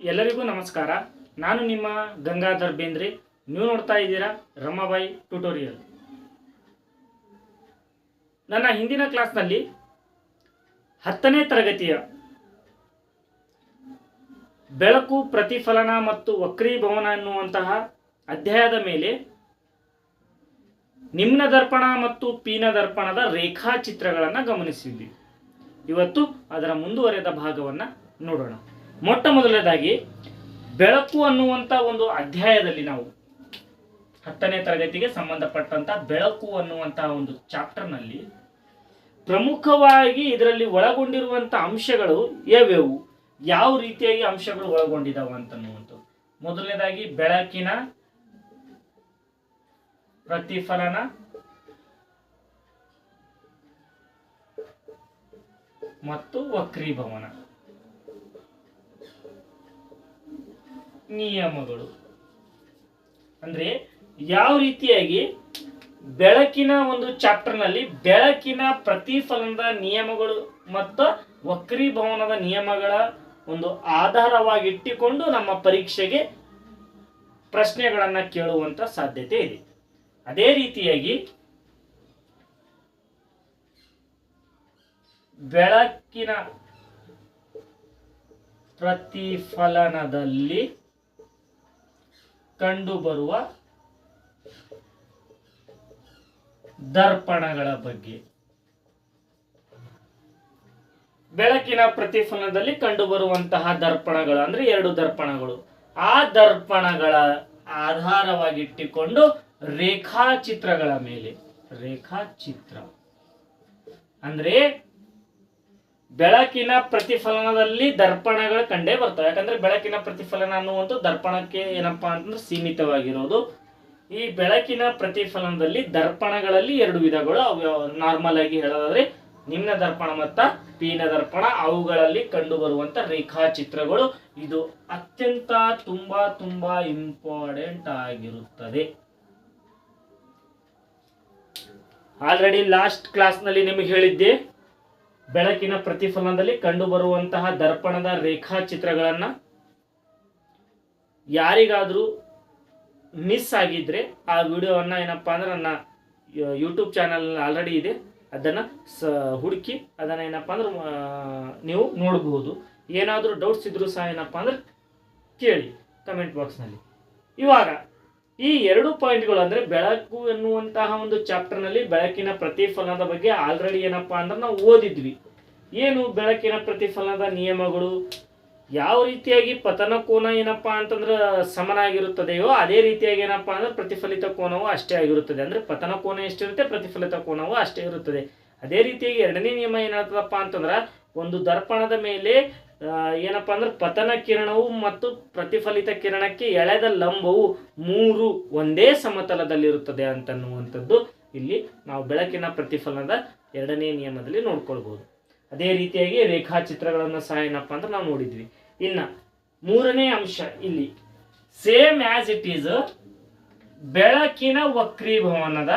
ಎಲ್ಲರಿಗೂ ನಮಸ್ಕಾರ. ನಾನು ನಿಮ್ಮ ಗಂಗಾಧರ್ ಬೇಂದ್ರೆ. ನೀವು ನೋಡ್ತಾ ಇದ್ದೀರಾ ರಮಾಬಾಯಿ ಟ್ಯುಟೋರಿಯಲ್. ನನ್ನ ಹಿಂದಿನ ಕ್ಲಾಸ್ನಲ್ಲಿ 10ನೇ ತರಗತಿಯ ಬೆಳಕು, ಪ್ರತಿಫಲನ ಮತ್ತು ವಕ್ರೀಭವನ ಎನ್ನುವಂತಹ ಅಧ್ಯಾಯದ ಮೇಲೆ ನಿಮ್ನ ದರ್ಪಣ ಮತ್ತು ಪೀನ ದರ್ಪಣದ ರೇಖಾಚಿತ್ರಗಳನ್ನು ಗಮನಿಸಿದ್ವಿ. ಇವತ್ತು ಅದರ ಮುಂದುವರೆದ ಭಾಗವನ್ನು ನೋಡೋಣ. ಮೊಟ್ಟ ಮೊದಲನೇದಾಗಿ ಬೆಳಕು ಅನ್ನುವಂಥ ಒಂದು ಅಧ್ಯಾಯದಲ್ಲಿ ನಾವು 10ನೇ ತರಗತಿಗೆ ಸಂಬಂಧಪಟ್ಟಂತ ಬೆಳಕು ಅನ್ನುವಂತಹ ಒಂದು ಚಾಪ್ಟರ್ನಲ್ಲಿ ಪ್ರಮುಖವಾಗಿ ಇದರಲ್ಲಿ ಒಳಗೊಂಡಿರುವಂಥ ಅಂಶಗಳು ಯಾವ್ಯಾವು, ಯಾವ ರೀತಿಯಾಗಿ ಅಂಶಗಳು ಒಳಗೊಂಡಿದ್ದಾವೆ ಅಂತನ್ನುವಂಥದ್ದು. ಮೊದಲನೇದಾಗಿ ಬೆಳಕಿನ ಪ್ರತಿಫಲನ ಮತ್ತು ವಕ್ರೀಭವನ ನಿಯಮಗಳು. ಅಂದ್ರೆ ಯಾವ ರೀತಿಯಾಗಿ ಬೆಳಕಿನ ಒಂದು ಚಾಪ್ಟರ್ನಲ್ಲಿ ಬೆಳಕಿನ ಪ್ರತಿಫಲನದ ನಿಯಮಗಳು ಮತ್ತು ವಕ್ರೀಭವನದ ನಿಯಮಗಳ ಒಂದು ಆಧಾರವಾಗಿಟ್ಟುಕೊಂಡು ನಮ್ಮ ಪರೀಕ್ಷೆಗೆ ಪ್ರಶ್ನೆಗಳನ್ನು ಕೇಳುವಂತ ಸಾಧ್ಯತೆ ಇದೆ. ಅದೇ ರೀತಿಯಾಗಿ ಬೆಳಕಿನ ಪ್ರತಿಫಲನದಲ್ಲಿ ಕಂಡುಬರುವ ದರ್ಪಣಗಳ ಬಗ್ಗೆ. ಬೆಳಕಿನ ಪ್ರತಿಫಲನದಲ್ಲಿ ಕಂಡುಬರುವಂತಹ ದರ್ಪಣಗಳು ಅಂದ್ರೆ 2 ದರ್ಪಣಗಳು. ಆ ದರ್ಪಣಗಳ ಆಧಾರವಾಗಿಟ್ಟುಕೊಂಡು ರೇಖಾಚಿತ್ರಗಳ ಮೇಲೆ ರೇಖಾಚಿತ್ರ ಅಂದ್ರೆ ಬೆಳಕಿನ ಪ್ರತಿಫಲನದಲ್ಲಿ ದರ್ಪಣಗಳು ಕಂಡೇ ಬರ್ತವೆ. ಯಾಕಂದ್ರೆ ಬೆಳಕಿನ ಪ್ರತಿಫಲನ ಅನ್ನುವಂಥ ದರ್ಪಣಕ್ಕೆ ಏನಪ್ಪಾ ಅಂತಂದ್ರೆ ಸೀಮಿತವಾಗಿರೋದು. ಈ ಬೆಳಕಿನ ಪ್ರತಿಫಲನದಲ್ಲಿ ದರ್ಪಣಗಳಲ್ಲಿ 2 ವಿಧಗಳು. ನಾರ್ಮಲ್ ಆಗಿ ಹೇಳೋದಾದ್ರೆ ನಿಮ್ನ ದರ್ಪಣ ಮತ್ತು ಪೀನ ದರ್ಪಣ, ಅವುಗಳಲ್ಲಿ ಕಂಡು ಬರುವಂತ ರೇಖಾಚಿತ್ರಗಳು. ಇದು ಅತ್ಯಂತ ತುಂಬಾ ಇಂಪಾರ್ಟೆಂಟ್ ಆಗಿರುತ್ತದೆ. ಆಲ್ರೆಡಿ ಲಾಸ್ಟ್ ಕ್ಲಾಸ್ನಲ್ಲಿ ನಿಮಗೆ ಹೇಳಿದ್ದೆ, ಬೆಳಕಿನ ಪ್ರತಿಫಲನದಲ್ಲಿ ಕಂಡುಬರುವಂತಹ ದರ್ಪಣದ ರೇಖಾಚಿತ್ರಗಳನ್ನ ಯಾರಿಗಾದ್ರೂ ಮಿಸ್ ಆಗಿದ್ರೆ ಆ ವಿಡಿಯೋವನ್ನ ಏನಪ್ಪಾ ಅಂದ್ರೆ ನನ್ನ ಯೂಟ್ಯೂಬ್ ಚಾನಲ್ ಆಲ್ರೆಡಿ ಇದೆ, ಅದನ್ನ ಹುಡುಕಿ ಅದನ್ನ ಏನಪ್ಪಾ ಅಂದ್ರೆ ನೀವು ನೋಡಬಹುದು. ಏನಾದರೂ ಡೌಟ್ಸ್ ಇದ್ರೂ ಸಹ ಏನಪ್ಪಾ ಅಂದ್ರೆ ಕೇಳಿ ಕಮೆಂಟ್ ಬಾಕ್ಸ್ನಲ್ಲಿ. ಇವಾಗ ಈ 2 ಪಾಯಿಂಟ್ಗಳು ಅಂದ್ರೆ ಬೆಳಕು ಎನ್ನುವಂತಹ ಒಂದು ಚಾಪ್ಟರ್ನಲ್ಲಿ ಬೆಳಕಿನ ಪ್ರತಿಫಲನದ ಬಗ್ಗೆ ಆಲ್ರೆಡಿ ಏನಪ್ಪಾ ಅಂದ್ರೆ ನಾವು ಓದಿದ್ವಿ. ಏನು ಬೆಳಕಿನ ಪ್ರತಿಫಲನದ ನಿಯಮಗಳು, ಯಾವ ರೀತಿಯಾಗಿ ಪತನ ಕೋನ ಏನಪ್ಪಾ ಅಂತಂದ್ರೆ ಸಮನಾಗಿರುತ್ತದೆಯೋ ಅದೇ ರೀತಿಯಾಗಿ ಏನಪ್ಪಾ ಅಂದ್ರೆ ಪ್ರತಿಫಲಿತ ಕೋನವು ಅಷ್ಟೇ ಆಗಿರುತ್ತದೆ. ಅಂದ್ರೆ ಪತನ ಕೋನ ಎಷ್ಟಿರುತ್ತೆ, ಪ್ರತಿಫಲಿತ ಕೋನವು ಅಷ್ಟೇ ಇರುತ್ತದೆ. ಅದೇ ರೀತಿಯಾಗಿ 2ನೇ ನಿಯಮ ಏನಾಗ್ತದಪ್ಪ ಅಂತಂದ್ರೆ ಒಂದು ದರ್ಪಣದ ಮೇಲೆ ಏನಪ್ಪಾ ಅಂದ್ರೆ ಪತನ ಕಿರಣವು ಮತ್ತು ಪ್ರತಿಫಲಿತ ಕಿರಣಕ್ಕೆ ಎಳೆದ ಲಂಬವು 3 ಒಂದೇ ಸಮತಲದಲ್ಲಿರುತ್ತದೆ ಅಂತನ್ನುವಂಥದ್ದು ಇಲ್ಲಿ ನಾವು ಬೆಳಕಿನ ಪ್ರತಿಫಲನದ 2ನೇ ನಿಯಮದಲ್ಲಿ ನೋಡ್ಕೊಳ್ಬಹುದು. ಅದೇ ರೀತಿಯಾಗಿ ರೇಖಾಚಿತ್ರಗಳನ್ನು ಸಹ ಏನಪ್ಪಾ ಅಂದ್ರೆ ನಾವು ನೋಡಿದ್ವಿ. ಇನ್ನ 3ನೇ ಅಂಶ ಇಲ್ಲಿ ಸೇಮ್ ಆಸ್ ಇಟ್ ಈಸ್ ಬೆಳಕಿನ ವಕ್ರೀಭವನದ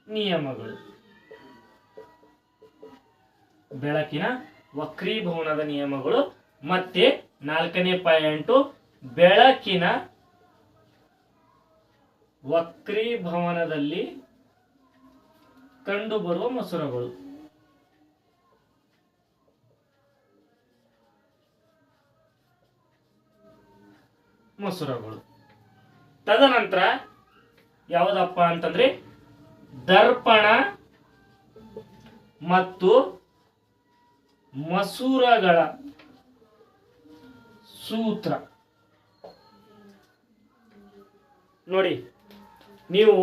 ನಿಯಮಗಳು. ಬೆಳಕಿನ ವಕ್ರೀಭವನದ ನಿಯಮಗಳು. ಮತ್ತೆ 4ನೇ ಪಾಯಿಂಟು ಬೆಳಕಿನ ವಕ್ರೀಭವನದಲ್ಲಿ ಕಂಡುಬರುವ ಮಸೂರಗಳು. ತದನಂತರ ಯಾವುದಪ್ಪ ಅಂತಂದ್ರೆ ದರ್ಪಣ ಮತ್ತು ಮಸೂರಗಳ ಸೂತ್ರ. ನೋಡಿ, ನೀವು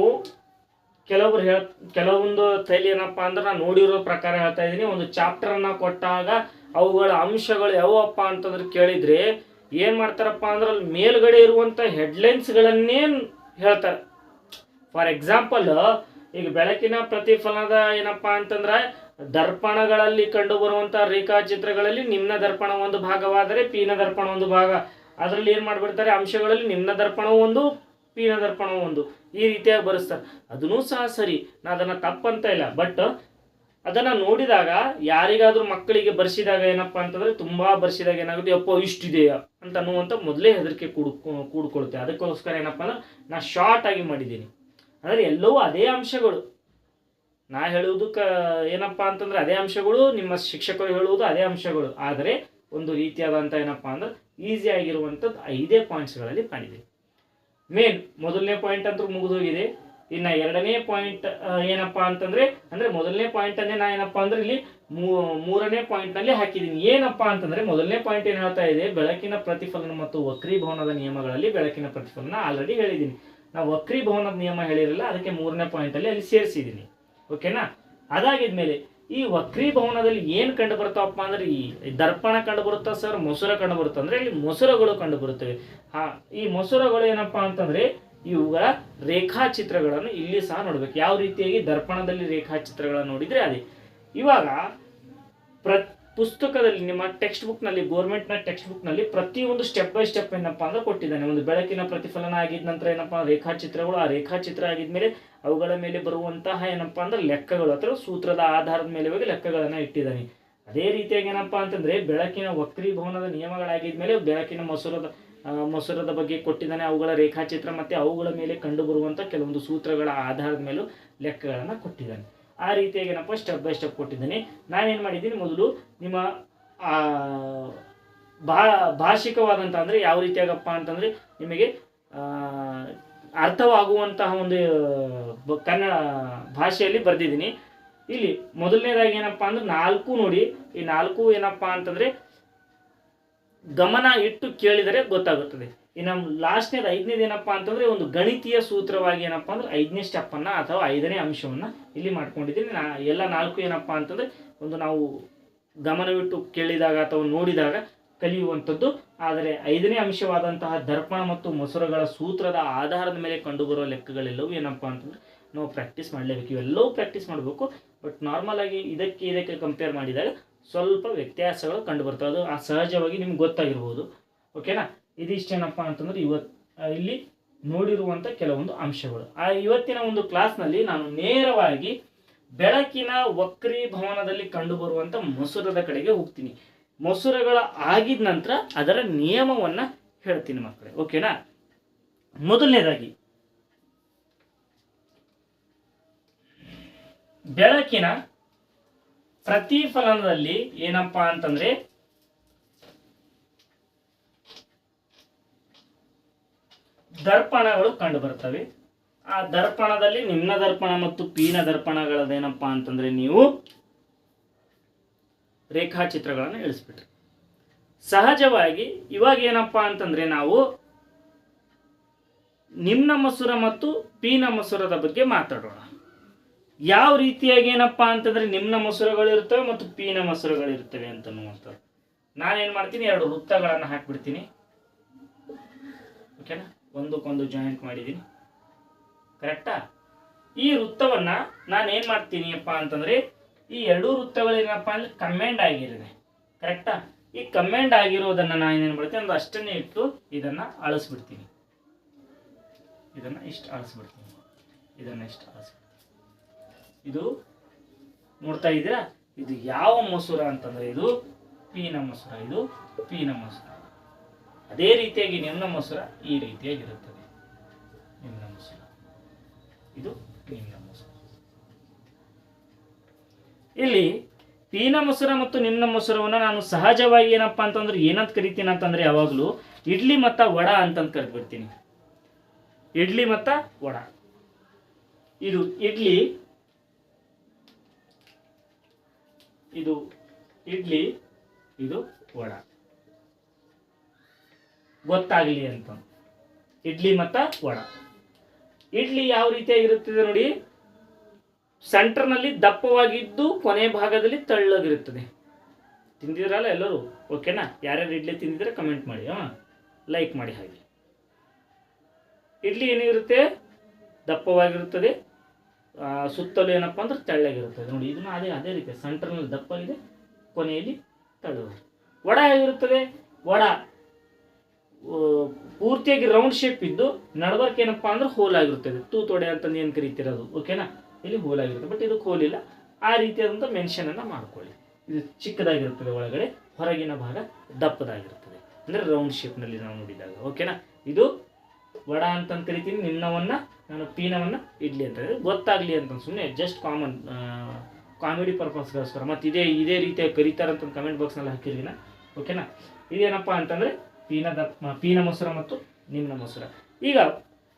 ಕೆಲವೊಂದು ತೈಲಿ ಏನಪ್ಪಾ ಅಂದ್ರೆ ನಾನು ನೋಡಿರೋ ಪ್ರಕಾರ ಹೇಳ್ತಾ ಇದ್ದೀನಿ. ಒಂದು ಚಾಪ್ಟರ್ ಅನ್ನ ಕೊಟ್ಟಾಗ ಅವುಗಳ ಅಂಶಗಳು ಯಾವಪ್ಪ ಅಂತಂದ್ರೆ ಕೇಳಿದ್ರೆ ಏನ್ ಮಾಡ್ತಾರಪ್ಪ ಅಂದ್ರೆ ಅಲ್ಲಿ ಮೇಲ್ಗಡೆ ಇರುವಂತ ಹೆಡ್ಲೈನ್ಸ್ಗಳನ್ನೇ ಹೇಳ್ತಾರೆ. ಫಾರ್ ಎಕ್ಸಾಂಪಲ್, ಈಗ ಬೆಳಕಿನ ಪ್ರತಿಫಲನದ ಏನಪ್ಪಾ ಅಂತಂದ್ರೆ ದರ್ಪಣಗಳಲ್ಲಿ ಕಂಡು ಬರುವಂತಹ ರೇಖಾಚಿತ್ರಗಳಲ್ಲಿ ನಿಮ್ನ ದರ್ಪಣ ಒಂದು ಭಾಗವಾದರೆ ಪೀನ ದರ್ಪಣ ಒಂದು ಭಾಗ. ಅದರಲ್ಲಿ ಏನ್ ಮಾಡ್ಬಿಡ್ತಾರೆ, ಅಂಶಗಳಲ್ಲಿ ನಿಮ್ನ ದರ್ಪಣ ಒಂದು ಪೀನ ದರ್ಪಣ ಒಂದು. ಈ ರೀತಿಯಾಗಿ ಬರೆಸ್ತಾರೆ. ಅದನ್ನೂ ಸಹ ಸರಿ, ನಾನು ಅದನ್ನು ತಪ್ಪಂತ ಇಲ್ಲ. ಬಟ್ ಅದನ್ನು ನೋಡಿದಾಗ ಯಾರಿಗಾದ್ರೂ ಮಕ್ಕಳಿಗೆ ಬರ್ಸಿದಾಗ ಏನಪ್ಪ ಅಂತಂದರೆ, ತುಂಬ ಬರ್ಸಿದಾಗ ಏನಾಗುತ್ತೆ, ಯಪ್ಪ ಇಷ್ಟಿದೆಯಾ ಅಂತ ಅನ್ನುವಂಥ ಮೊದಲೇ ಹೆದರಿಕೆ ಕೂಡ್ಕೊಳುತ್ತೆ. ಅದಕ್ಕೋಸ್ಕರ ಏನಪ್ಪ ಅಂದ್ರೆ ನಾನು ಶಾರ್ಟ್ ಆಗಿ ಮಾಡಿದ್ದೀನಿ. ಅಂದರೆ ಎಲ್ಲವೂ ಅದೇ ಅಂಶಗಳು, ನಾ ಹೇಳುವುದು ಏನಪ್ಪ ಅಂತಂದ್ರೆ ಅದೇ ಅಂಶಗಳು, ನಿಮ್ಮ ಶಿಕ್ಷಕರು ಹೇಳುವುದು ಅದೇ ಅಂಶಗಳು, ಆದರೆ ಒಂದು ರೀತಿಯಾದಂಥ ಏನಪ್ಪ ಅಂದ್ರೆ ಈಸಿ ಆಗಿರುವಂಥದ್ದು 5 ಪಾಯಿಂಟ್ಸ್ಗಳಲ್ಲಿ ಮಾಡಿದ್ದೀನಿ. ಮೇನ್ ಮೊದಲನೇ ಪಾಯಿಂಟ್ ಅಂತೂ ಮುಗಿದೋಗಿದೆ. ಇನ್ನು ಎರಡನೇ ಪಾಯಿಂಟ್ ಏನಪ್ಪ ಅಂತಂದರೆ, ಅಂದರೆ ಮೊದಲನೇ ಪಾಯಿಂಟನ್ನೇ ನಾ ಏನಪ್ಪ ಅಂದ್ರೆ ಇಲ್ಲಿ ಮೂರನೇ ಪಾಯಿಂಟ್ನಲ್ಲಿ ಹಾಕಿದ್ದೀನಿ. ಏನಪ್ಪ ಅಂತಂದರೆ, ಮೊದಲನೇ ಪಾಯಿಂಟ್ ಏನು ಹೇಳ್ತಾ ಇದೆ, ಬೆಳಕಿನ ಪ್ರತಿಫಲನ ಮತ್ತು ವಕ್ರೀಭವನದ ನಿಯಮಗಳಲ್ಲಿ ಬೆಳಕಿನ ಪ್ರತಿಫಲನ ಆಲ್ರೆಡಿ ಹೇಳಿದ್ದೀನಿ. ನಾವು ವಕ್ರೀಭವನದ ನಿಯಮ ಹೇಳಿರಲಿಲ್ಲ, ಅದಕ್ಕೆ ಮೂರನೇ ಪಾಯಿಂಟಲ್ಲಿ ಅಲ್ಲಿ ಸೇರಿಸಿದ್ದೀನಿ. ಓಕೆನಾ? ಅದಾಗಿದ್ಮೇಲೆ ಈ ವಕ್ರೀಭವನದಲ್ಲಿ ಏನು ಕಂಡು ಬರ್ತಾವಪ್ಪ ಅಂದ್ರೆ, ಈ ದರ್ಪಣ ಕಂಡು ಬರುತ್ತಾ ಸರ್, ಮೊಸರ ಕಂಡು ಬರುತ್ತೆ ಅಂದರೆ ಇಲ್ಲಿ ಮೊಸರಗಳು ಕಂಡು ಬರುತ್ತವೆ. ಈ ಮೊಸರಗಳು ಏನಪ್ಪ ಅಂತಂದರೆ ಇವುಗಳ ರೇಖಾಚಿತ್ರಗಳನ್ನು ಇಲ್ಲಿ ಸಹ ನೋಡ್ಬೇಕು. ಯಾವ ರೀತಿಯಾಗಿ ದರ್ಪಣದಲ್ಲಿ ರೇಖಾಚಿತ್ರಗಳನ್ನು ನೋಡಿದರೆ ಅದೇ. ಇವಾಗ ಪುಸ್ತಕದಲ್ಲಿ ನಿಮ್ಮ ಟೆಕ್ಸ್ಟ್ ಬುಕ್ನಲ್ಲಿ, ಗೋರ್ಮೆಂಟ್ನ ಟೆಕ್ಸ್ಟ್ ಬುಕ್ನಲ್ಲಿ ಪ್ರತಿಯೊಂದು ಸ್ಟೆಪ್ ಬೈ ಸ್ಟೆಪ್ ಏನಪ್ಪ ಅಂದ್ರೆ ಕೊಟ್ಟಿದ್ದಾನೆ. ಒಂದು ಬೆಳಕಿನ ಪ್ರತಿಫಲನ ಆಗಿದ ನಂತರ ಏನಪ್ಪ ರೇಖಾಚಿತ್ರಗಳು, ಆ ರೇಖಾಚಿತ್ರ ಆಗಿದ್ಮೇಲೆ ಅವುಗಳ ಮೇಲೆ ಬರುವಂತಹ ಏನಪ್ಪ ಅಂದ್ರೆ ಲೆಕ್ಕಗಳು ಅಥವಾ ಸೂತ್ರದ ಆಧಾರದ ಮೇಲೆ ಹೋಗಿ ಲೆಕ್ಕಗಳನ್ನು ಇಟ್ಟಿದ್ದಾನೆ. ಅದೇ ರೀತಿಯಾಗಿ ಏನಪ್ಪ ಅಂತಂದರೆ ಬೆಳಕಿನ ವಕ್ರೀಭವನದ ನಿಯಮಗಳಾಗಿದ್ಮೇಲೆ ಬೆಳಕಿನ ಮೊಸರದ ಬಗ್ಗೆ ಕೊಟ್ಟಿದ್ದಾನೆ, ಅವುಗಳ ರೇಖಾಚಿತ್ರ ಮತ್ತು ಅವುಗಳ ಮೇಲೆ ಕಂಡು ಬರುವಂಥ ಕೆಲವೊಂದು ಸೂತ್ರಗಳ ಆಧಾರದ ಮೇಲೂ ಲೆಕ್ಕಗಳನ್ನು ಕೊಟ್ಟಿದ್ದಾನೆ. ಆ ರೀತಿಯಾಗಿ ಏನಪ್ಪ ಸ್ಟೆಪ್ ಬೈ ಸ್ಟೆಪ್ ಕೊಟ್ಟಿದ್ದಾನೆ. ನಾನೇನು ಮಾಡಿದ್ದೀನಿ, ಮೊದಲು ನಿಮ್ಮ ಭಾಷಿಕವಾದಂಥ ಅಂದರೆ ಯಾವ ರೀತಿಯಾಗಪ್ಪ ಅಂತಂದರೆ ನಿಮಗೆ ಅರ್ಥವಾಗುವಂತಹ ಒಂದು ಕನ್ನಡ ಭಾಷೆಯಲ್ಲಿ ಬರೆದಿದ್ದೀನಿ. ಇಲ್ಲಿ ಮೊದಲನೇದಾಗಿ ಏನಪ್ಪ ಅಂದ್ರೆ 4 ನೋಡಿ, ಈ 4 ಏನಪ್ಪ ಅಂತಂದರೆ ಗಮನ ಇಟ್ಟು ಕೇಳಿದರೆ ಗೊತ್ತಾಗುತ್ತದೆ. ಇನ್ನು ಲಾಸ್ಟ್ನೇದು 5ನೇದು ಏನಪ್ಪ ಅಂತಂದರೆ ಒಂದು ಗಣಿತೀಯ ಸೂತ್ರವಾಗಿ ಏನಪ್ಪ ಅಂದ್ರೆ 5ನೇ ಸ್ಟೆಪ್ಪನ್ನು ಅಥವಾ 5ನೇ ಅಂಶವನ್ನು ಇಲ್ಲಿ ಮಾಡ್ಕೊಂಡಿದ್ದೀನಿ. ಎಲ್ಲ 4 ಏನಪ್ಪ ಅಂತಂದರೆ ಒಂದು ನಾವು ಗಮನವಿಟ್ಟು ಕೇಳಿದಾಗ ಅಥವಾ ನೋಡಿದಾಗ ಕಲಿಯುವಂಥದ್ದು. ಆದರೆ 5ನೇ ಅಂಶವಾದಂತಹ ದರ್ಪಣ ಮತ್ತು ಮೊಸರುಗಳ ಸೂತ್ರದ ಆಧಾರದ ಮೇಲೆ ಕಂಡುಬರುವ ಲೆಕ್ಕಗಳೆಲ್ಲವೂ ಏನಪ್ಪ ಅಂತಂದರೆ ನಾವು ಪ್ರಾಕ್ಟೀಸ್ ಮಾಡಲೇಬೇಕು. ಇವೆಲ್ಲವೂ ಪ್ರಾಕ್ಟೀಸ್ ಮಾಡಬೇಕು. ಬಟ್ ನಾರ್ಮಲ್ ಆಗಿ ಇದಕ್ಕೆ ಕಂಪೇರ್ ಮಾಡಿದಾಗ ಸ್ವಲ್ಪ ವ್ಯತ್ಯಾಸಗಳು ಕಂಡು ಬರ್ತವೆ. ಅದು ಸಹಜವಾಗಿ ನಿಮ್ಗೆ ಗೊತ್ತಾಗಿರ್ಬೋದು. ಓಕೆನಾ? ಇದಿಷ್ಟೇನಪ್ಪ ಅಂತಂದ್ರೆ ಇಲ್ಲಿ ನೋಡಿರುವಂಥ ಕೆಲವೊಂದು ಅಂಶಗಳು. ಇವತ್ತಿನ ಒಂದು ಕ್ಲಾಸ್ನಲ್ಲಿ ನಾನು ನೇರವಾಗಿ ಬೆಳಕಿನ ವಕ್ರೀಭವನದಲ್ಲಿ ಕಂಡುಬರುವಂಥ ಮೊಸರದ ಕಡೆಗೆ ಹೋಗ್ತೀನಿ. ಮೊಸರುಗಳ ಆಗಿದ ನಂತರ ಅದರ ನಿಯಮವನ್ನು ಹೇಳ್ತೀನಿ ಮಕ್ಕಳೇ. ಓಕೆನಾ? ಮೊದಲನೇದಾಗಿ ಬೆಳಕಿನ ಪ್ರತಿಫಲನದಲ್ಲಿ ಏನಪ್ಪ ಅಂತಂದ್ರೆ ದರ್ಪಣಗಳು ಕಂಡು ಬರ್ತವೆ. ಆ ದರ್ಪಣದಲ್ಲಿ ನಿಮ್ನ ದರ್ಪಣ ಮತ್ತು ಪೀನ ದರ್ಪಣಗಳದೇನಪ್ಪ ಅಂತಂದ್ರೆ ನೀವು ರೇಖಾಚಿತ್ರಗಳನ್ನು ಇಳಿಸ್ಬಿಟ್ರಿ. ಸಹಜವಾಗಿ ಇವಾಗ ಏನಪ್ಪ ಅಂತಂದ್ರೆ ನಾವು ನಿಮ್ನ ಮಸೂರ ಮತ್ತು ಪೀನ ಮಸೂರದ ಬಗ್ಗೆ ಮಾತಾಡೋಣ. ಯಾವ ರೀತಿಯಾಗಿ ಏನಪ್ಪ ಅಂತಂದ್ರೆ ನಿಮ್ನ ಮಸೂರಗಳು ಇರ್ತವೆ ಮತ್ತು ಪೀನ ಮಸೂರಗಳು ಇರ್ತವೆ ಅಂತನ್ನುವಂಥದ್ದು. ನಾನೇನು ಮಾಡ್ತೀನಿ, 2 ವೃತ್ತಗಳನ್ನು ಹಾಕಿಬಿಡ್ತೀನಿ. ಓಕೆನಾ? ಒಂದಕ್ಕೊಂದು ಜಾಯಿಂಟ್ ಮಾಡಿದ್ದೀನಿ. ಕರೆಕ್ಟಾ? ಈ ವೃತ್ತವನ್ನು ನಾನು ಏನು ಮಾಡ್ತೀನಿ ಅಪ್ಪ ಅಂತಂದರೆ ಈ 2 ವೃತ್ತಗಳೇನಪ್ಪ ಅಂದರೆ ಕಮೆಂಡ್ ಆಗಿರಿದೆ. ಕರೆಕ್ಟಾ? ಈ ಕಮೆಂಡ್ ಆಗಿರೋದನ್ನು ನಾನು ಏನೇನು ಮಾಡ್ತೀನಿ, ಒಂದು ಅಷ್ಟನ್ನೇ ಇಟ್ಟು ಇದನ್ನು ಅಳಿಸ್ಬಿಡ್ತೀನಿ. ಇದನ್ನು ಇಷ್ಟು ಅಳಿಸ್ಬಿಡ್ತೀನಿ. ಇದನ್ನು ಇಷ್ಟು ಅಳಿಸ್ಬಿಡ್ತೀನಿ. ಇದು ನೋಡ್ತಾ ಇದ್ದೀರಾ? ಇದು ಯಾವ ಮಸೂರ ಅಂತಂದರೆ ಇದು ಪೀನ ಮಸೂರ, ಇದು ಪೀನ ಮಸೂರ. ಅದೇ ರೀತಿಯಾಗಿ ನಿಮ್ನ ಮಸೂರ ಈ ರೀತಿಯಾಗಿರುತ್ತದೆ. ನಿಮ್ನ ಮಸೂರ ಇದು ನಿಮ್ನ ಮಸೂರ. ಇಲ್ಲಿ ಪೀನ ಮಸೂರ ಮತ್ತು ನಿಮ್ನ ಮಸೂರವನ್ನು ನಾನು ಸಹಜವಾಗಿ ಏನಪ್ಪ ಅಂತಂದ್ರೆ ಏನಂತ ಕರಿತೀನಿ ಅಂತಂದ್ರೆ ಯಾವಾಗಲೂ ಇಡ್ಲಿ ಮತ್ತು ವಡ ಅಂತಂದು ಕರೆದ್ಬಿಡ್ತೀನಿ. ಇಡ್ಲಿ ಮತ್ತು ವಡ. ಇದು ಇಡ್ಲಿ, ಇದು ಇಡ್ಲಿ, ಇದು ವಡ. ಗೊತ್ತಾಗಲಿ ಅಂತ ಇಡ್ಲಿ ಮತ್ತು ವಡ. ಇಡ್ಲಿ ಯಾವ ರೀತಿಯಾಗಿರುತ್ತದೆ ನೋಡಿ, ಸೆಂಟರ್ನಲ್ಲಿ ದಪ್ಪವಾಗಿದ್ದು ಕೊನೆ ಭಾಗದಲ್ಲಿ ತೆಳ್ಳಗಿರುತ್ತದೆ. ತಿಂದಿದ್ರಲ್ಲ ಎಲ್ಲರೂ? ಓಕೆನಾ? ಯಾರ್ಯಾರು ಇಡ್ಲಿ ತಿಂದಿದ್ರೆ ಕಮೆಂಟ್ ಮಾಡಿ, ಲೈಕ್ ಮಾಡಿ. ಹಾಗೆ ಇಡ್ಲಿ ಏನಿರುತ್ತೆ, ದಪ್ಪವಾಗಿರುತ್ತದೆ, ಸುತ್ತಲೂ ಏನಪ್ಪ ಅಂದ್ರೆ ತೆಳ್ಳಗಿರುತ್ತದೆ. ನೋಡಿ, ಇದನ್ನು ಅದೇ ರೀತಿ ಸೆಂಟರ್ನಲ್ಲಿ ದಪ್ಪಗಿದೆ, ಕೊನೆಯಲ್ಲಿ ತೆಳ್ಳಗೆ. ವಡ ಹೇಗಿರುತ್ತದೆ? ವಡ ಪೂರ್ತಿಯಾಗಿ ರೌಂಡ್ ಶೇಪ್ ಇದ್ದು ನಡಬರ್ಕ್ ಏನಪ್ಪಾ ಅಂದ್ರೆ ಹೋಲ್ ಆಗಿರ್ತದೆ. ತೂತೊಡೆ ಅಂತಂದು ಏನು ಕರಿತಿರೋದು, ಓಕೆನಾ, ಇಲ್ಲಿ ಹೋಲ್ ಆಗಿರುತ್ತೆ. ಬಟ್ ಇದಕ್ಕೆ ಹೋಲ್ ಇಲ್ಲ. ಆ ರೀತಿಯಾದಂಥ ಮೆನ್ಷನ್ ಅನ್ನ ಮಾಡ್ಕೊಳ್ಳಿ. ಇದು ಚಿಕ್ಕದಾಗಿರುತ್ತದೆ, ಒಳಗಡೆ ಹೊರಗಿನ ಭಾಗ ದಪ್ಪದಾಗಿರ್ತದೆ, ಅಂದ್ರೆ ರೌಂಡ್ ಶೇಪ್ನಲ್ಲಿ ನಾವು ನೋಡಿದಾಗ, ಓಕೆನಾ. ಇದು ವಡ ಅಂತಂದು ಕರಿತೀನಿ, ನಿಮ್ನವನ್ನ ನಾನು ಪೀನವನ್ನ ಇಡ್ಲಿ ಅಂತ ಗೊತ್ತಾಗ್ಲಿ ಅಂತ ಸುಮ್ಮನೆ ಜಸ್ಟ್ ಕಾಮಿಡಿ ಪರ್ಪಸ್ಗೋಸ್ಕರ. ಮತ್ತು ಇದೇ ರೀತಿಯಾಗಿ ಕರೀತಾರಂತ ಕಮೆಂಟ್ ಬಾಕ್ಸ್ನಲ್ಲಿ ಹಾಕಿರ್ಲಿನ, ಓಕೆನಾ. ಇದೇನಪ್ಪ ಅಂತಂದರೆ ಪೀನ ಮೊಸರ ಮತ್ತು ನಿಮ್ನ ಮೊಸರ. ಈಗ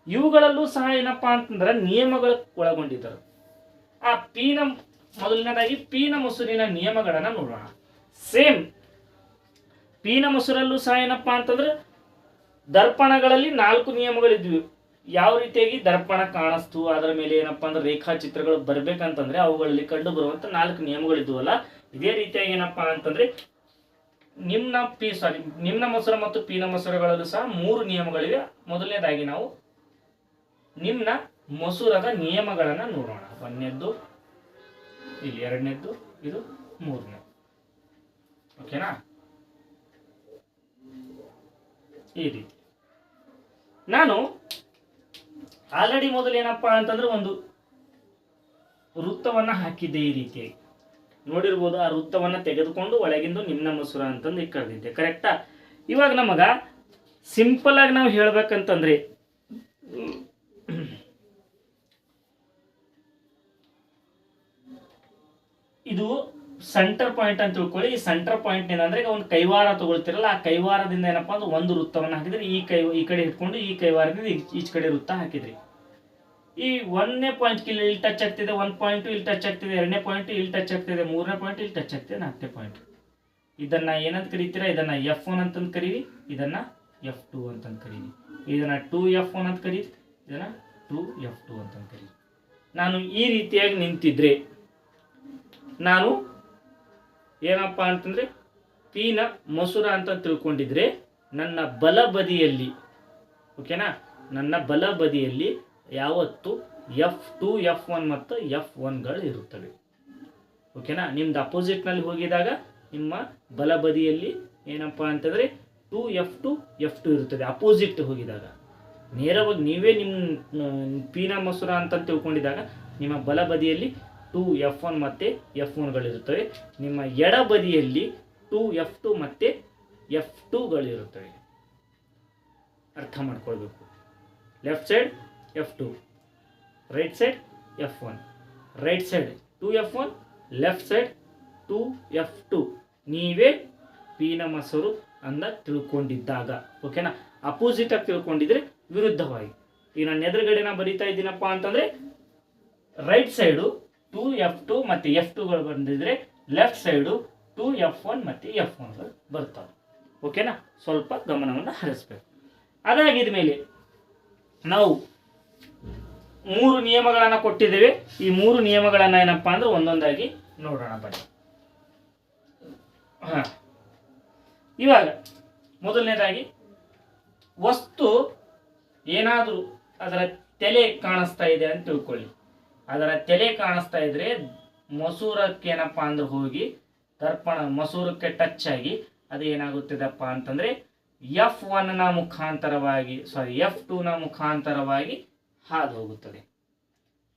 ಇವುಗಳಲ್ಲೂ ಸಹ ಏನಪ್ಪ ಅಂತಂದ್ರೆ ನಿಯಮಗಳು ಒಳಗೊಂಡಿದ್ದರು. ಆ ಮೊದಲನೇದಾಗಿ ಪೀನ ಮೊಸರಿನ ನಿಯಮಗಳನ್ನು ನೋಡೋಣ. ಸೇಮ್ ಪೀನ ಮೊಸರಲ್ಲೂ ಸಹ ಏನಪ್ಪ ಅಂತಂದ್ರೆ ದರ್ಪಣಗಳಲ್ಲಿ 4 ನಿಯಮಗಳಿದ್ವಿ. ಯಾವ ರೀತಿಯಾಗಿ ದರ್ಪಣ ಕಾಣಿಸ್ತು, ಅದರ ಮೇಲೆ ಏನಪ್ಪಾ ಅಂದ್ರೆ ರೇಖಾಚಿತ್ರಗಳು ಬರ್ಬೇಕಂತಂದ್ರೆ ಅವುಗಳಲ್ಲಿ ಕಂಡು ಬರುವಂತ 4 ನಿಯಮಗಳಿದ್ವಲ್ಲ, ಇದೇ ರೀತಿಯಾಗಿ ಏನಪ್ಪಾ ಅಂತಂದ್ರೆ ನಿಮ್ನ ಮೊಸರ ಮತ್ತು ಪೀನ ಮೊಸರುಗಳಲ್ಲೂ ಸಹ 3 ನಿಯಮಗಳಿವೆ. ಮೊದಲನೇದಾಗಿ ನಾವು ನಿಮ್ನ ಮೊಸರದ ನಿಯಮಗಳನ್ನ ನೋಡೋಣ. 1ನೇದ್ದು, ಇಲ್ಲಿ 2ನೇದ್ದು, ಇದು 3ನೇ, ಓಕೆನಾ. ಈ ರೀತಿ ನಾನು ಆಲ್ರೆಡಿ ಮೊದಲು ಏನಪ್ಪಾ ಅಂತಂದ್ರೆ ಒಂದು ವೃತ್ತವನ್ನ ಹಾಕಿದ್ದೆ. ಈ ರೀತಿಯಾಗಿ ನೋಡಿರ್ಬೋದು. ಆ ವೃತ್ತವನ್ನ ತೆಗೆದುಕೊಂಡು ಒಳಗಿಂದು ನಿಮ್ನ ಮೊಸರ ಅಂತಂದು ಕರೆದಿದ್ದೆ, ಕರೆಕ್ಟಾ. ಇವಾಗ ನಮಗ ಸಿಂಪಲ್ ಆಗಿ ನಾವು ಹೇಳ್ಬೇಕಂತಂದ್ರೆ ಇದು ಸೆಂಟರ್ ಪಾಯಿಂಟ್ ಅಂತ ತಿಳ್ಕೊಳ್ಳಿ. ಈ ಸೆಂಟರ್ ಪಾಯಿಂಟ್ ಏನಂದ್ರೆ ಈಗ ಒಂದು ಕೈವಾರ ತಗೊಳ್ತಿರಲ್ಲ, ಆ ಕೈವಾರದಿಂದ ಏನಪ್ಪಾ ಅಂದ್ರೆ ಒಂದು ವೃತ್ತವನ್ನ ಹಾಕಿದ್ರಿ. ಈ ಕಡೆ ಇಟ್ಕೊಂಡು ಈ ಕೈವಾರದಿಂದ ಈಚ್ ಕಡೆ ವೃತ್ತ ಹಾಕಿದ್ರಿ. ಈ 1ನೇ ಪಾಯಿಂಟ್ ಇಲ್ಲಿ ಟಚ್ ಆಗ್ತಿದೆ, 1 ಪಾಯಿಂಟ್ ಇಲ್ಲಿ ಟಚ್ ಆಗ್ತಿದೆ, 2ನೇ ಪಾಯಿಂಟ್ ಇಲ್ಲಿ ಟಚ್ ಆಗ್ತಿದೆ, 3ನೇ ಪಾಯಿಂಟ್ ಇಲ್ಲಿ ಟಚ್ ಆಗ್ತಿದೆ, 4ನೇ ಪಾಯಿಂಟ್. ಇದನ್ನ ಏನಂತ ಕರೀತೀರಾ? ಇದನ್ನ F1 ಅಂತಂದು ಕರೀರಿ, ಇದನ್ನ F2 ಅಂತಂದು ಕರೀರಿ, ಇದನ್ನ 2F1 ಅಂತ ಕರೀರಿ, ಇದನ್ನ 2F2 ಅಂತಂದು ಕರೀರಿ. ನಾನು ಈ ರೀತಿಯಾಗಿ ನಿಂತಿದ್ರೆ ನಾನು ಏನಪ್ಪಾ ಅಂತಂದ್ರೆ ಪೀನ ಮೊಸರ ಅಂತ ತಿಳ್ಕೊಂಡಿದ್ರೆ ನನ್ನ ಬಲಬದಿಯಲ್ಲಿ, ಓಕೆನಾ, ನನ್ನ ಬಲಬದಿಯಲ್ಲಿ ಯಾವತ್ತು F2, F1 ಮತ್ತು F1ಗಳು ಇರುತ್ತವೆ, ಓಕೆನಾ. ನಿಮ್ದು ಅಪೋಸಿಟ್ನಲ್ಲಿ ಹೋಗಿದಾಗ ನಿಮ್ಮ ಬಲಬದಿಯಲ್ಲಿ ಏನಪ್ಪಾ ಅಂತಂದ್ರೆ 2F2, F2 ಇರುತ್ತದೆ. ಅಪೋಸಿಟ್ ಹೋಗಿದಾಗ ನೇರವಾಗಿ ನೀವೇ ನಿಮ್ಮ ಪೀನ ಮೊಸರ ಅಂತ ತಿಳ್ಕೊಂಡಿದ್ದಾಗ ನಿಮ್ಮ ಬಲಬದಿಯಲ್ಲಿ 2F1 ಮತ್ತೆ F1ಗಳಿರುತ್ತವೆ. ನಿಮ್ಮ ಎಡಬದಿಯಲ್ಲಿ 2F2 ಮತ್ತೆ F2ಗಳಿರುತ್ತವೆ. ಅರ್ಥ ಮಾಡ್ಕೊಳ್ಬೇಕು. Left side F2, right side F1, right side 2F1, left side 2F2. ನೀವೇ ಪೀನ ಮೊಸರು ಅಂದ ತಿಳ್ಕೊಂಡಿದ್ದಾಗ, ಓಕೆನಾ. ಅಪೋಸಿಟ್ ಆಗಿ ತಿಳ್ಕೊಂಡಿದ್ರೆ ವಿರುದ್ಧವಾಗಿ. ಈಗ ನಾನು ಎದುರುಗಡೆ ಬರೀತಾ ಇದ್ದೀನಪ್ಪ ಅಂತಂದ್ರೆ ರೈಟ್ ಸೈಡು 2F2 ಮತ್ತೆ F2ಗಳು ಬಂದಿದ್ರೆ ಲೆಫ್ಟ್ ಸೈಡು 2F1 ಮತ್ತೆ F1ಗಳು ಬರ್ತವೆ, ಓಕೆನಾ. ಸ್ವಲ್ಪ ಗಮನವನ್ನು ಹರಿಸ್ಬೇಕು. ಅದಾಗಿದ ಮೇಲೆ ನಾವು 3 ನಿಯಮಗಳನ್ನು ಕೊಟ್ಟಿದ್ದೇವೆ. ಈ 3 ನಿಯಮಗಳನ್ನು ಏನಪ್ಪಾ ಅಂದ್ರೆ ಒಂದೊಂದಾಗಿ ನೋಡೋಣ ಬನ್ನಿ. ಇವಾಗ ಮೊದಲನೇದಾಗಿ ವಸ್ತು ಏನಾದರೂ ಅದರ ತಲೆ ಕಾಣಿಸ್ತಾ ಇದೆ ಅಂತ ತಿಳ್ಕೊಳ್ಳಿ. ಅದರ ತಲೆ ಕಾಣಿಸ್ತಾ ಇದ್ರೆ ಮೊಸೂರಕ್ಕೆ ಏನಪ್ಪಾ ಅಂದ್ರೆ ಹೋಗಿ ದರ್ಪಣ ಮೊಸೂರಕ್ಕೆ ಟಚ್ ಆಗಿ ಅದು ಏನಾಗುತ್ತದಪ್ಪ ಅಂತಂದ್ರೆ F1ನ ಮುಖಾಂತರವಾಗಿ F2ನ ಮುಖಾಂತರವಾಗಿ ಹಾದು ಹೋಗುತ್ತದೆ.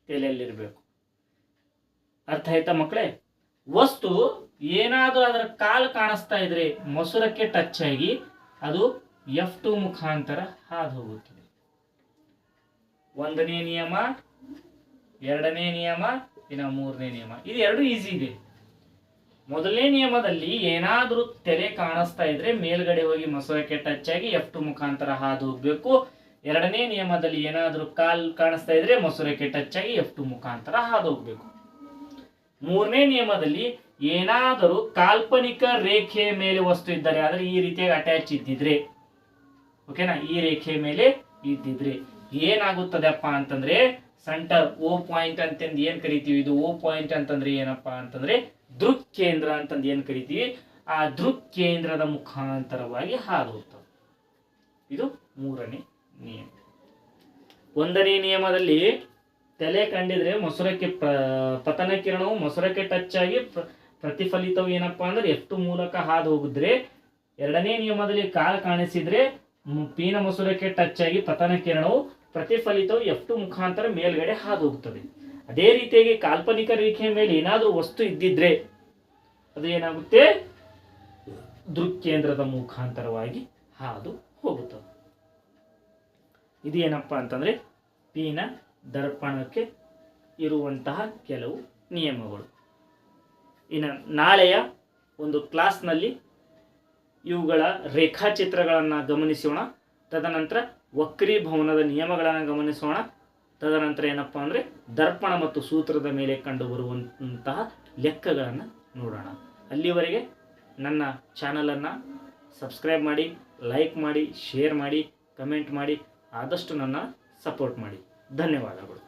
ತಲೆಯಲ್ಲಿರಬೇಕು. ಅರ್ಥ ಆಯ್ತಾ ಮಕ್ಕಳೇ? ವಸ್ತು ಏನಾದರೂ ಅದರ ಕಾಲು ಕಾಣಿಸ್ತಾ ಇದ್ರೆ ಮೊಸರಕ್ಕೆ ಟಚ್ ಆಗಿ ಅದು F2 ಮುಖಾಂತರ ಹಾದು ಹೋಗುತ್ತದೆ. 1ನೇ ನಿಯಮ, 2ನೇ ನಿಯಮ, ಇನ್ನು 3ನೇ ನಿಯಮ. ಇದು 2 ಈಸಿ ಇದೆ. ಮೊದಲನೇ ನಿಯಮದಲ್ಲಿ ಏನಾದರೂ ತಲೆ ಕಾಣಿಸ್ತಾ ಇದ್ರೆ ಮೇಲ್ಗಡೆ ಹೋಗಿ ಮೊಸರಕ್ಕೆ ಟಚ್ ಆಗಿ F2 ಮುಖಾಂತರ ಹಾದು ಹೋಗ್ಬೇಕು. 2ನೇ ನಿಯಮದಲ್ಲಿ ಏನಾದರೂ ಕಾಲ್ ಕಾಣಿಸ್ತಾ ಇದ್ರೆ ಮೊಸರಕ್ಕೆ ಟಚ್ ಆಗಿ F2 ಮುಖಾಂತರ ಹಾದು ಹೋಗ್ಬೇಕು. 3ನೇ ನಿಯಮದಲ್ಲಿ ಏನಾದರೂ ಕಾಲ್ಪನಿಕ ರೇಖೆ ಮೇಲೆ ವಸ್ತು ಇದ್ದರೆ, ಆದ್ರೆ ಈ ರೀತಿಯಾಗಿ ಅಟ್ಯಾಚ್ ಇದ್ದಿದ್ರೆ, ಓಕೆನಾ, ಈ ರೇಖೆ ಮೇಲೆ ಇದ್ದಿದ್ರೆ ಏನಾಗುತ್ತದಪ್ಪ ಅಂತಂದ್ರೆ ಸೆಂಟರ್ O ಪಾಯಿಂಟ್ ಅಂತಂದು ಏನ್ ಕರಿತೀವಿ, ಇದು O ಪಾಯಿಂಟ್ ಅಂತಂದ್ರೆ ಏನಪ್ಪಾ ಅಂತಂದ್ರೆ ದೃಕ್ ಕೇಂದ್ರ ಅಂತಂದು ಏನ್ ಕರಿತೀವಿ, ಆ ದೃಕ್ ಕೇಂದ್ರದ ಮುಖಾಂತರವಾಗಿ ಹಾದು ಹೋಗ್ತದೆ. ಇದು 3ನೇ ನಿಯಮ. 1ನೇ ನಿಯಮದಲ್ಲಿ ತಲೆ ಕಂಡಿದ್ರೆ ಮೊಸರಕ್ಕೆ ಪತನ ಕಿರಣವು ಮೊಸರಕ್ಕೆ ಟಚ್ ಆಗಿ ಪ್ರತಿಫಲಿತವು ಏನಪ್ಪಾ ಅಂದ್ರೆ F2 ಮೂಲಕ ಹಾದು ಹೋಗಿದ್ರೆ, 2ನೇ ನಿಯಮದಲ್ಲಿ ಕಾಲು ಕಾಣಿಸಿದ್ರೆ ಪೀನ ಮಸೂರಕ್ಕೆ ಟಚ್ ಆಗಿ ಪತನ ಕಿರಣವು ಪ್ರತಿಫಲಿತವು F2 ಮುಖಾಂತರ ಮೇಲ್ಗಡೆ ಹಾದು ಹೋಗ್ತದೆ. ಅದೇ ರೀತಿಯಾಗಿ ಕಾಲ್ಪನಿಕ ರೇಖೆಯ ಮೇಲೆ ಏನಾದರೂ ವಸ್ತು ಇದ್ದಿದ್ರೆ ಅದು ಏನಾಗುತ್ತೆ, ದೃಕ್ಕೇಂದ್ರದ ಮುಖಾಂತರವಾಗಿ ಹಾದು ಹೋಗುತ್ತದೆ. ಇದು ಏನಪ್ಪಾ ಅಂತಂದ್ರೆ ಪೀನ ದರ್ಪಣಕ್ಕೆ ಇರುವಂತಹ ಕೆಲವು ನಿಯಮಗಳು. ಇನ್ನು ನಾಳೆಯ ಒಂದು ಕ್ಲಾಸ್ನಲ್ಲಿ ಇವುಗಳ ರೇಖಾಚಿತ್ರಗಳನ್ನು ಗಮನಿಸೋಣ. ತದನಂತರ ವಕ್ರೀಭವನದ ನಿಯಮಗಳನ್ನು ಗಮನಿಸೋಣ. ತದನಂತರ ಏನಪ್ಪಾ ಅಂದರೆ ದರ್ಪಣ ಮತ್ತು ಸೂತ್ರದ ಮೇಲೆ ಕಂಡುಬರುವಂತಹ ಲೆಕ್ಕಗಳನ್ನು ನೋಡೋಣ. ಅಲ್ಲಿವರೆಗೆ ನನ್ನ ಚಾನಲನ್ನು ಸಬ್ಸ್ಕ್ರೈಬ್ ಮಾಡಿ, ಲೈಕ್ ಮಾಡಿ, ಶೇರ್ ಮಾಡಿ, ಕಮೆಂಟ್ ಮಾಡಿ, ಆದಷ್ಟು ನನ್ನ ಸಪೋರ್ಟ್ ಮಾಡಿ. ಧನ್ಯವಾದಗಳು.